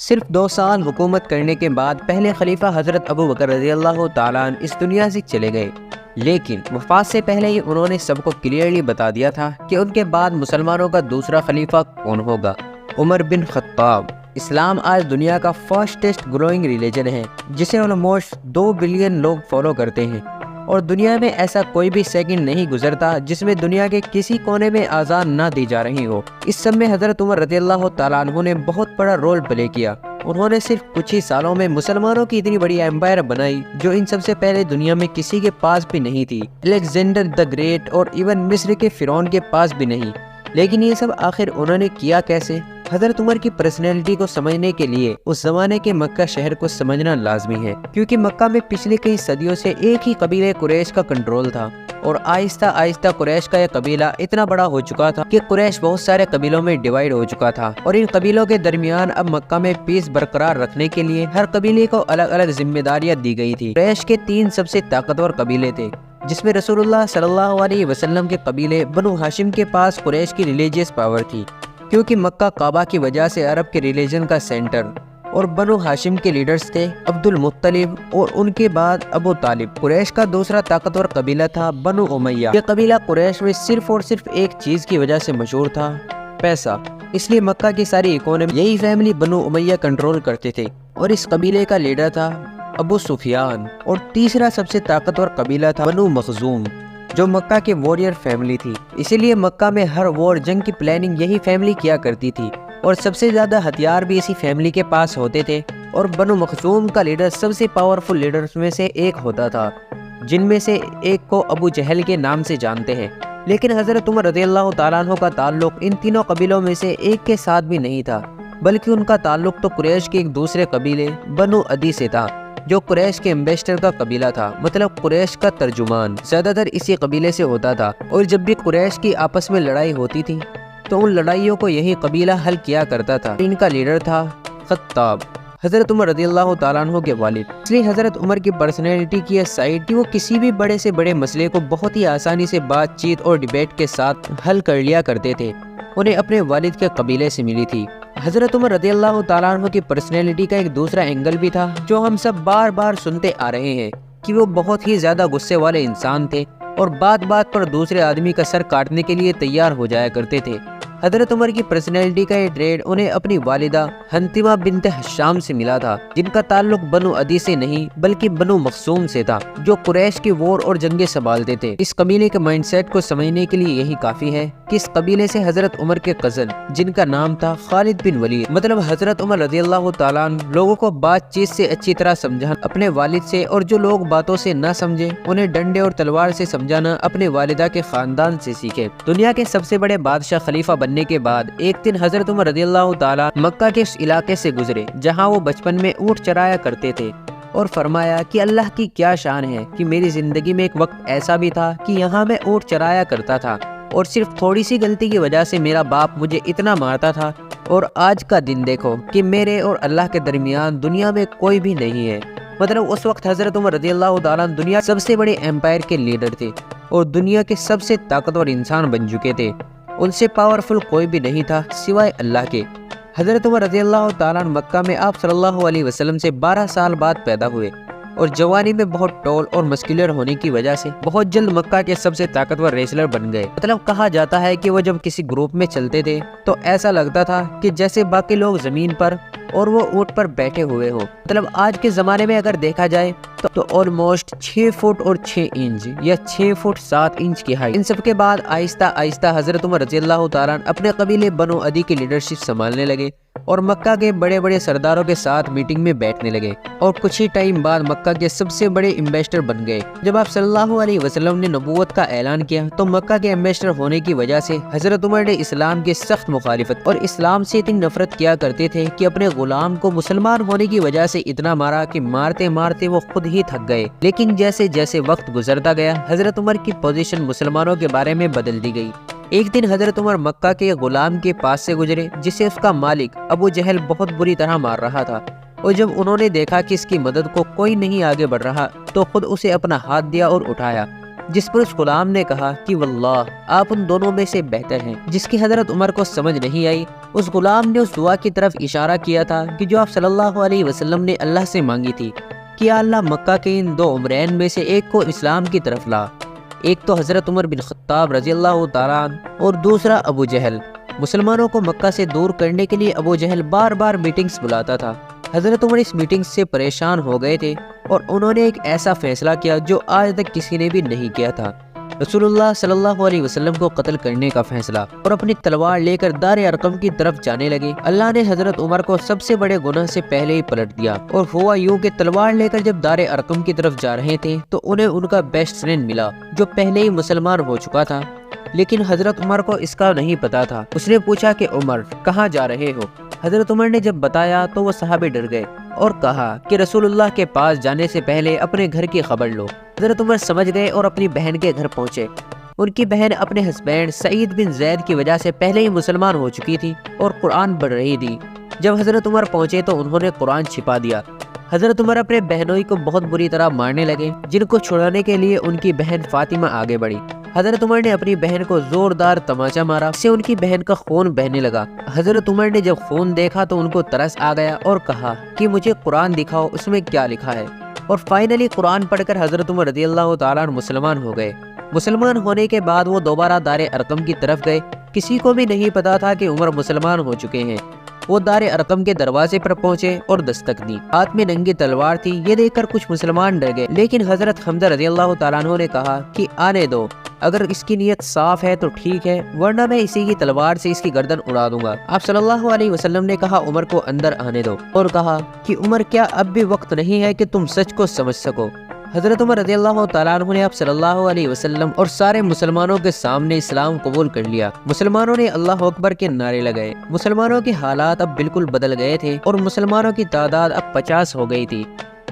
صرف 2 سال حکومت کرنے کے بعد پہلے خلیفہ حضرت ابو بکر رضی اللہ تعالیٰ عنہ اس دنیا سے چلے گئے، لیکن وفات سے پہلے ہی انہوں نے سب کو کلیئرلی بتا دیا تھا کہ ان کے بعد مسلمانوں کا دوسرا خلیفہ کون ہوگا۔ عمر بن خطاب۔ اسلام آج دنیا کا فاسٹسٹ گروئنگ ریلیجن ہے، جسے آلموسٹ 2 بلین لوگ فالو کرتے ہیں، اور دنیا میں ایسا کوئی بھی سیکنڈ نہیں گزرتا جس میں دنیا کے کسی کونے میں اذان نہ دی جا رہی ہو۔ اس سب میں حضرت عمر رضی اللہ تعالیٰ عنہ نے بہت بڑا رول پلے کیا۔ انہوں نے صرف کچھ ہی سالوں میں مسلمانوں کی اتنی بڑی ایمپائر بنائی جو ان سب سے پہلے دنیا میں کسی کے پاس بھی نہیں تھی، الیگزینڈر دی گریٹ اور ایون مصر کے فرعون کے پاس بھی نہیں۔ لیکن یہ سب آخر انہوں نے کیا کیسے؟ حضرت عمر کی پرسنالٹی کو سمجھنے کے لیے اس زمانے کے مکہ شہر کو سمجھنا لازمی ہے، کیونکہ مکہ میں پچھلے کئی صدیوں سے ایک ہی قبیلے قریش کا کنٹرول تھا، اور آہستہ آہستہ قریش کا یہ قبیلہ اتنا بڑا ہو چکا تھا کہ قریش بہت سارے قبیلوں میں ڈیوائیڈ ہو چکا تھا، اور ان قبیلوں کے درمیان اب مکہ میں پیس برقرار رکھنے کے لیے ہر قبیلے کو الگ الگ ذمہ داریاں دی گئی تھی۔ قریش کے 3 سب سے طاقتور قبیلے تھے، جس میں رسول اللہ صلی اللہ علیہ وسلم کے قبیلے بنو ہاشم کے پاس قریش کی ریلیجیس پاور تھی، کیونکہ مکہ کعبہ کی وجہ سے عرب کے ریلیجن کا سینٹر، اور بنو ہاشم کے لیڈرز تھے عبد المطلب اور ان کے بعد ابو طالب۔ قریش کا دوسرا طاقتور قبیلہ تھا بنو امیہ۔ یہ قبیلہ قریش میں صرف اور صرف ایک چیز کی وجہ سے مشہور تھا، پیسہ، اس لیے مکہ کی ساری اکانومی یہی فیملی بنو امیہ کنٹرول کرتے تھے، اور اس قبیلے کا لیڈر تھا ابو سفیان۔ اور تیسرا سب سے طاقتور قبیلہ تھا بنو مخزوم، جو مکہ کے واریر فیملی تھی، اسی لیے مکہ میں ہر وار جنگ کی پلاننگ یہی فیملی کیا کرتی تھی، اور سب سے زیادہ ہتھیار بھی اسی فیملی کے پاس ہوتے تھے۔ اور بنو مخزوم کا لیڈر سب سے پاورفل لیڈرز میں سے ایک ہوتا تھا، جن میں سے ایک کو ابو جہل کے نام سے جانتے ہیں۔ لیکن حضرت عمر رضی اللہ تعالیٰ عنہ کا تعلق ان تینوں قبیلوں میں سے ایک کے ساتھ بھی نہیں تھا، بلکہ ان کا تعلق تو قریش کے ایک دوسرے قبیلے بنو عدی سے تھا، جو قریش کے ایمبیسڈر کا قبیلہ تھا، مطلب قریش کا ترجمان زیادہ تر اسی قبیلے سے ہوتا تھا۔ اور جب بھی قریش کی آپس میں لڑائی ہوتی تھی تو ان لڑائیوں کو یہی قبیلہ حل کیا کرتا تھا۔ ان کا لیڈر تھا خطاب، حضرت عمر رضی اللہ تعالیٰ عنہ کے والد۔ اس لیے حضرت عمر کی پرسنالٹی کی یہ سائڈ کہ وہ کسی بھی بڑے سے بڑے مسئلے کو بہت ہی آسانی سے بات چیت اور ڈیبیٹ کے ساتھ حل کر لیا کرتے تھے، انہیں اپنے والد کے قبیلے سے ملی تھی۔ حضرت عمر رضی اللہ تعالیٰ عنہ کی پرسنالٹی کا ایک دوسرا اینگل بھی تھا جو ہم سب بار بار سنتے آ رہے ہیں، کہ وہ بہت ہی زیادہ غصے والے انسان تھے، اور بات بات پر دوسرے آدمی کا سر کاٹنے کے لیے تیار ہو جایا کرتے تھے۔ حضرت عمر کی پرسنالٹی کا یہ ٹریڈ انہیں اپنی والدہ حنتمہ بنت حشام سے ملا تھا، جن کا تعلق بنو عدی سے نہیں بلکہ بنو مخزوم سے تھا، جو قریش کی وار اور جنگیں سنبھالتے تھے۔ اس قبیلے کے مائنڈ سیٹ کو سمجھنے کے لیے یہی کافی ہے کہ اس قبیلے سے حضرت عمر کے کزن، جن کا نام تھا خالد بن ولید، مطلب حضرت عمر رضی اللہ تعالیٰ عنہ لوگوں کو بات چیت سے اچھی طرح سمجھانا اپنے والد سے، اور جو لوگ باتوں سے نہ سمجھے انہیں ڈنڈے اور تلوار سے سمجھانا اپنے والدہ کے خاندان سے سیکھے۔ دنیا کے سب سے بڑے بادشاہ خلیفہ بننے کے بعد ایک دن حضرت عمر رضی اللہ تعالیٰ مکہ کے اس علاقے سے گزرے جہاں وہ بچپن میں اونٹ چرایا کرتے تھے، اور فرمایا کہ اللہ کی کیا شان ہے کہ میری زندگی میں ایک وقت ایسا بھی تھا کہ یہاں میں اونٹ چرایا کرتا تھا، اور صرف تھوڑی سی غلطی کی وجہ سے میرا باپ مجھے اتنا مارتا تھا، اور آج کا دن دیکھو کہ میرے اور اللہ کے درمیان دنیا میں کوئی بھی نہیں ہے۔ مطلب اس وقت حضرت عمر رضی اللہ تعالیٰ دنیا سب سے بڑے ایمپائر کے لیڈر تھے، اور دنیا کے سب سے طاقتور انسان بن چکے تھے، ان سے پاورفل کوئی بھی نہیں تھا سوائے اللہ کے۔ حضرت عمر رضی اللہ تعالیٰ مکہ میں آپ صلی اللہ علیہ وسلم سے 12 سال بعد پیدا ہوئے، اور جوانی میں بہت ٹول اور مسکولر ہونے کی وجہ سے بہت جلد مکہ کے سب سے طاقتور ریسلر بن گئے۔ مطلب کہا جاتا ہے کہ وہ جب کسی گروپ میں چلتے تھے تو ایسا لگتا تھا کہ جیسے باقی لوگ زمین پر اور وہ اونٹ پر بیٹھے ہوئے ہو۔ مطلب آج کے زمانے میں اگر دیکھا جائے تو آلموسٹ 6 فٹ اور 6 انچ یا 6 فٹ 7 انچ کی ہائٹ۔ ان سب کے بعد آہستہ آہستہ حضرت عمر رضی اللہ تعالیٰ اپنے قبیلے بنو عدی کی لیڈرشپ سنبھالنے لگے، اور مکہ کے بڑے بڑے سرداروں کے ساتھ میٹنگ میں بیٹھنے لگے، اور کچھ ہی ٹائم بعد مکہ کے سب سے بڑے ایمبیسڈر بن گئے۔ جب آپ صلی اللہ علیہ وسلم نے نبوت کا اعلان کیا تو مکہ کے ایمبیسڈر ہونے کی وجہ سے حضرت عمر نے اسلام کی سخت مخالفت اور اسلام سے اتنی نفرت کیا کرتے تھے کہ اپنے غلام کو مسلمان ہونے کی وجہ سے اتنا مارا کہ مارتے مارتے وہ خود ہی تھک گئے۔ لیکن جیسے جیسے وقت گزرتا گیا حضرت عمر کی پوزیشن مسلمانوں کے بارے میں بدل دی گئی۔ ایک دن حضرت عمر مکہ کے غلام کے پاس سے گزرے جسے اس کا مالک ابو جہل بہت بری طرح مار رہا تھا، اور جب انہوں نے دیکھا کہ اس کی مدد کو کوئی نہیں آگے بڑھ رہا تو خود اسے اپنا ہاتھ دیا اور اٹھایا۔ جس پر اس غلام نے کہا کہ واللہ آپ ان دونوں میں سے بہتر ہیں، جس کی حضرت عمر کو سمجھ نہیں آئی۔ اس غلام نے اس دعا کی طرف اشارہ کیا تھا کہ جو آپ صلی اللہ علیہ وسلم نے اللہ سے مانگی تھی کہ یا اللہ مکہ کے ان دو عمرین میں سے ایک کو اسلام کی طرف لا، ایک تو حضرت عمر بن خطاب رضی اللہ تعالیٰ عنہ اور دوسرا ابو جہل۔ مسلمانوں کو مکہ سے دور کرنے کے لیے ابو جہل بار بار میٹنگز بلاتا تھا۔ حضرت عمر اس میٹنگ سے پریشان ہو گئے تھے اور انہوں نے ایک ایسا فیصلہ کیا جو آج تک کسی نے بھی نہیں کیا تھا، رسول اللہ صلی اللہ علیہ وسلم کو قتل کرنے کا فیصلہ، اور اپنی تلوار لے کر دار ارقم کی طرف جانے لگے۔ اللہ نے حضرت عمر کو سب سے بڑے گناہ سے پہلے ہی پلٹ دیا، اور ہوا یوں کہ تلوار لے کر جب دار ارقم کی طرف جا رہے تھے تو انہیں ان کا بیسٹ فرینڈ ملا جو پہلے ہی مسلمان ہو چکا تھا، لیکن حضرت عمر کو اس کا نہیں پتا تھا۔ اس نے پوچھا کہ عمر کہاں جا رہے ہو؟ حضرت عمر نے جب بتایا تو وہ صحابے ڈر گئے اور کہا کہ رسول اللہ کے پاس جانے سے پہلے اپنے گھر کی خبر لو۔ حضرت عمر سمجھ گئے اور اپنی بہن کے گھر پہنچے۔ ان کی بہن اپنے ہسبینڈ سعید بن زید کی وجہ سے پہلے ہی مسلمان ہو چکی تھی اور قرآن پڑھ رہی تھی۔ جب حضرت عمر پہنچے تو انہوں نے قرآن چھپا دیا۔ حضرت عمر اپنے بہنوئی کو بہت بری طرح مارنے لگے، جن کو چھڑانے کے لیے ان کی بہن فاطمہ آگے بڑھی۔ حضرت عمر نے اپنی بہن کو زوردار تماچا مارا، اس سے ان کی بہن کا خون بہنے لگا۔ حضرت عمر نے جب خون دیکھا تو ان کو ترس آ گیا اور کہا کہ مجھے قرآن دکھاؤ، اس میں کیا لکھا ہے، اور فائنلی قرآن پڑھ کر حضرت عمر رضی اللہ تعالیٰ عنہ مسلمان ہو گئے۔ مسلمان ہونے کے بعد وہ دوبارہ دار ارقم کی طرف گئے۔ کسی کو بھی نہیں پتا تھا کہ عمر مسلمان ہو چکے ہیں۔ وہ دار ارقم کے دروازے پر پہنچے اور دستک دی۔ ہاتھ میں ننگی تلوار تھی، یہ دیکھ کر کچھ مسلمان ڈر گئے، لیکن حضرت حمزہ رضی اللہ تعالیٰ عنہ نے کہا کہ آنے دو، اگر اس کی نیت صاف ہے تو ٹھیک ہے، ورنہ میں اسی کی تلوار سے اس کی گردن اڑا دوں گا۔ آپ صلی اللہ علیہ وسلم نے کہا عمر کو اندر آنے دو، اور کہا کہ عمر کیا اب بھی وقت نہیں ہے کہ تم سچ کو سمجھ سکو؟ حضرت عمر رضی اللہ تعالیٰ عنہ نے آپ صلی اللہ علیہ وسلم اور سارے مسلمانوں کے سامنے اسلام قبول کر لیا۔ مسلمانوں نے اللہ اکبر کے نعرے لگائے۔ مسلمانوں کے حالات اب بالکل بدل گئے تھے اور مسلمانوں کی تعداد اب 50 ہو گئی تھی۔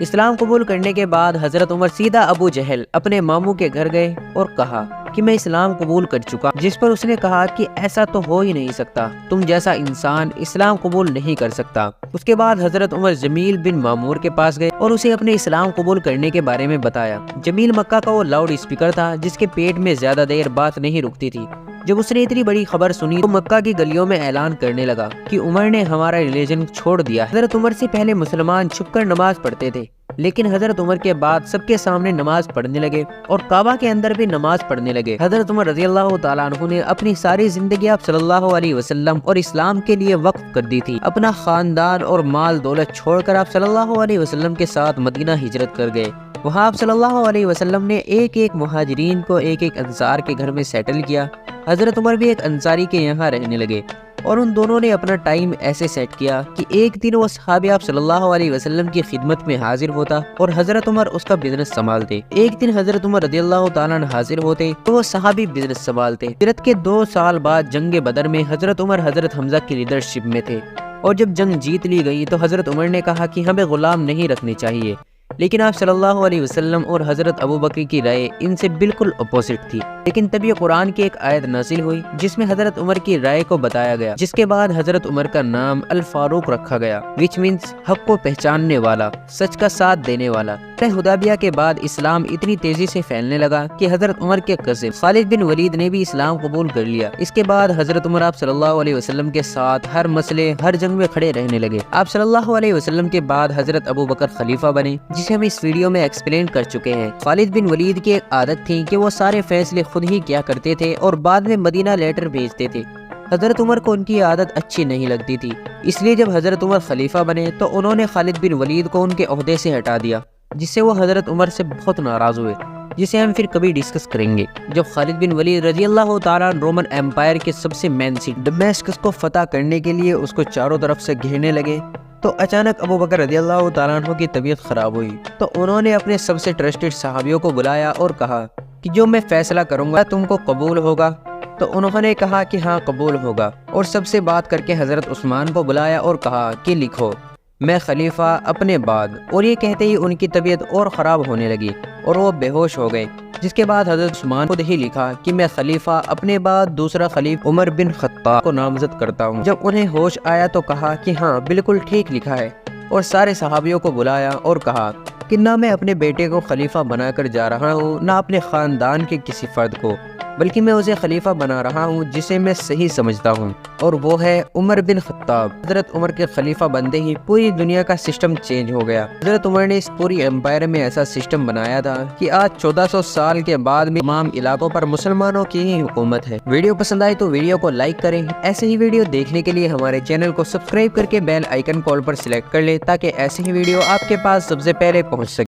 اسلام قبول کرنے کے بعد حضرت عمر سیدھا ابو جہل اپنے ماموں کے گھر گئے اور کہا کہ میں اسلام قبول کر چکا، جس پر اس نے کہا کہ ایسا تو ہو ہی نہیں سکتا، تم جیسا انسان اسلام قبول نہیں کر سکتا۔ اس کے بعد حضرت عمر جمیل بن مامور کے پاس گئے اور اسے اپنے اسلام قبول کرنے کے بارے میں بتایا۔ جمیل مکہ کا وہ لاؤڈ اسپیکر تھا جس کے پیٹ میں زیادہ دیر بات نہیں رکتی تھی۔ جب اس نے اتنی بڑی خبر سنی تو مکہ کی گلیوں میں اعلان کرنے لگا کہ عمر نے ہمارا ریلیجن چھوڑ دیا۔ حضرت عمر سے پہلے مسلمان چھپ کر نماز پڑھتے تھے، لیکن حضرت عمر کے بعد سب کے سامنے نماز پڑھنے لگے اور کعبہ کے اندر بھی نماز پڑھنے لگے۔ حضرت عمر رضی اللہ تعالیٰ عنہ نے اپنی ساری زندگی آپ صلی اللہ علیہ وسلم اور اسلام کے لیے وقف کر دی تھی۔ اپنا خاندان اور مال دولت چھوڑ کر آپ صلی اللہ علیہ وسلم کے ساتھ مدینہ ہجرت کر گئے۔ وہاں آپ صلی اللہ علیہ وسلم نے ایک ایک مہاجرین کو ایک ایک انصار کے گھر میں سیٹل کیا۔ حضرت عمر بھی ایک انصاری کے یہاں رہنے لگے، اور ان دونوں نے اپنا ٹائم ایسے سیٹ کیا کہ ایک دن وہ صحابی آپ صلی اللہ علیہ وسلم کی خدمت میں حاضر ہوتا اور حضرت عمر اس کا بزنس سنبھالتے۔ ایک دن حضرت عمر رضی اللہ تعالیٰ عنہ حاضر ہوتے تو وہ صحابی بزنس سنبھالتے۔ ہجرت کے 2 سال بعد جنگ بدر میں حضرت عمر حضرت حمزہ کی لیڈرشپ میں تھے، اور جب جنگ جیت لی گئی تو حضرت عمر نے کہا کہ ہمیں غلام نہیں رکھنے چاہیے، لیکن آپ صلی اللہ علیہ وسلم اور حضرت ابو بکر کی رائے ان سے بالکل اپوزٹ تھی۔ لیکن تب یہ قرآن کی ایک آیت نازل ہوئی جس میں حضرت عمر کی رائے کو بتایا گیا، جس کے بعد حضرت عمر کا نام الفاروق رکھا گیا، which means حق کو پہچاننے والا، سچ کا ساتھ دینے والا۔ حدیبیہ کے بعد اسلام اتنی تیزی سے پھیلنے لگا کہ حضرت عمر کے کزن خالد بن ولید نے بھی اسلام قبول کر لیا۔ اس کے بعد حضرت عمر آپ صلی اللہ علیہ وسلم کے ساتھ ہر مسئلے، ہر جنگ میں کھڑے رہنے لگے۔ آپ صلی اللہ علیہ وسلم کے بعد حضرت ابو بکر خلیفہ بنے، جسے ہم اس ویڈیو میں ایکسپلین کر چکے ہیں۔ خالد بن ولید کی ایک عادت تھی کہ وہ سارے فیصلے خود ہی کیا کرتے تھے اور بعد میں مدینہ لیٹر بھیجتے تھے۔ حضرت عمر کو ان کی عادت اچھی نہیں لگتی تھی، اس لیے جب حضرت عمر خلیفہ بنے تو انہوں نے خالد بن ولید کو ان کے عہدے سے ہٹا دیا، جس سے وہ حضرت عمر سے بہت ناراض ہوئے، جسے ہم پھر کبھی ڈسکس کریں گے۔ جب خالد بن ولید رضی اللہ تعالیٰ رومن ایمپائر کے سب سے مین سٹی دمشق کو فتح کرنے کے لیے اس کو چاروں طرف سے گھیرنے لگے تو اچانک ابو بکر رضی اللہ تعالیٰ عنہ کی طبیعت خراب ہوئی، تو انہوں نے اپنے سب سے ٹرسٹڈ صحابیوں کو بلایا اور کہا کہ جو میں فیصلہ کروں گا تم کو قبول ہوگا؟ تو انہوں نے کہا کہ ہاں قبول ہوگا، اور سب سے بات کر کے حضرت عثمان کو بلایا اور کہا کہ لکھو میں خلیفہ اپنے بعد، اور یہ کہتے ہی ان کی طبیعت اور خراب ہونے لگی اور وہ بے ہوش ہو گئے، جس کے بعد حضرت عثمان خود ہی لکھا کہ میں خلیفہ اپنے بعد دوسرا خلیفہ عمر بن خطاب کو نامزد کرتا ہوں۔ جب انہیں ہوش آیا تو کہا کہ ہاں بالکل ٹھیک لکھا ہے، اور سارے صحابیوں کو بلایا اور کہا کہ نہ میں اپنے بیٹے کو خلیفہ بنا کر جا رہا ہوں، نہ اپنے خاندان کے کسی فرد کو، بلکہ میں اسے خلیفہ بنا رہا ہوں جسے میں صحیح سمجھتا ہوں، اور وہ ہے عمر بن خطاب۔ حضرت عمر کے خلیفہ بنتے ہی پوری دنیا کا سسٹم چینج ہو گیا۔ حضرت عمر نے اس پوری امپائر میں ایسا سسٹم بنایا تھا کہ آج 1400 سال کے بعد بھی تمام علاقوں پر مسلمانوں کی ہی حکومت ہے۔ ویڈیو پسند آئے تو ویڈیو کو لائک کریں۔ ایسے ہی ویڈیو دیکھنے کے لیے ہمارے چینل کو سبسکرائب کر کے بیل آئیکن کال پر سلیکٹ کر لیں تاکہ ایسے ہی ویڈیو آپ کے پاس سب سے پہلے پہنچ سکے۔